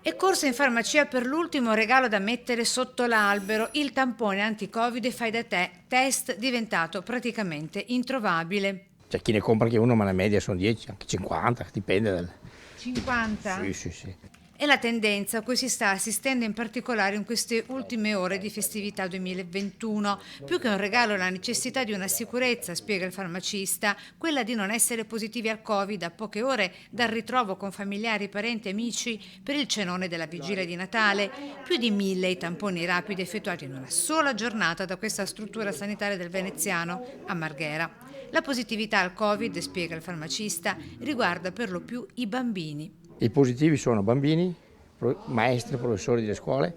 È corsa in farmacia per l'ultimo regalo da mettere sotto l'albero, il tampone anti-Covid fai da te, test diventato praticamente introvabile. C'è chi ne compra anche uno, ma la media sono 10, anche 50, dipende dal... 50? Sì, sì, sì. È la tendenza a cui si sta assistendo in particolare in queste ultime ore di festività 2021. Più che un regalo la necessità di una sicurezza, spiega il farmacista, quella di non essere positivi al Covid a poche ore dal ritrovo con familiari, parenti e amici per il cenone della vigilia di Natale. Più di 1000 i tamponi rapidi effettuati in una sola giornata da questa struttura sanitaria del Veneziano a Marghera. La positività al Covid, spiega il farmacista, riguarda per lo più i bambini. I positivi sono bambini, maestri, professori delle scuole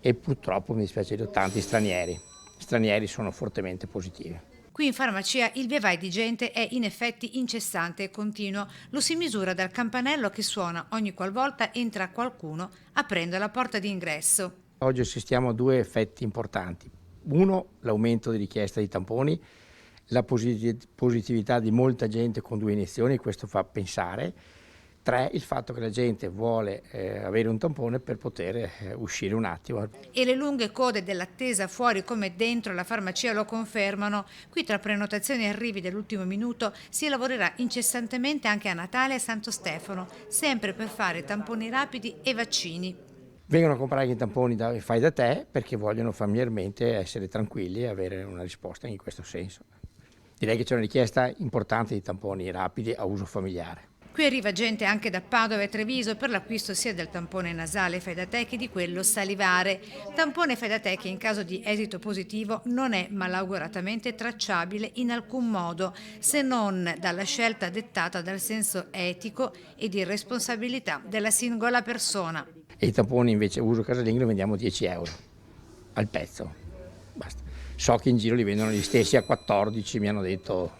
e purtroppo, mi dispiace dire, tanti stranieri. Stranieri sono fortemente positivi. Qui in farmacia il via vai di gente è in effetti incessante e continuo. Lo si misura dal campanello che suona ogni qualvolta entra qualcuno aprendo la porta d'ingresso. Oggi assistiamo a due effetti importanti. Uno, l'aumento di richiesta di tamponi, la positività di molta gente con 2 iniezioni, questo fa pensare. 3, il fatto che la gente vuole avere un tampone per poter uscire un attimo. E le lunghe code dell'attesa fuori come dentro la farmacia lo confermano. Qui tra prenotazioni e arrivi dell'ultimo minuto si lavorerà incessantemente anche a Natale e Santo Stefano, sempre per fare tamponi rapidi e vaccini. Vengono a comprare i tamponi da fai da te perché vogliono familiarmente essere tranquilli e avere una risposta in questo senso. Direi che c'è una richiesta importante di tamponi rapidi a uso familiare. Qui arriva gente anche da Padova e Treviso per l'acquisto sia del tampone nasale fai da te che di quello salivare. Tampone fai da te che in caso di esito positivo non è malauguratamente tracciabile in alcun modo, se non dalla scelta dettata dal senso etico e di responsabilità della singola persona. E i tamponi invece a uso casalingo li vendiamo 10 euro al pezzo. Basta. So che in giro li vendono gli stessi a 14, mi hanno detto.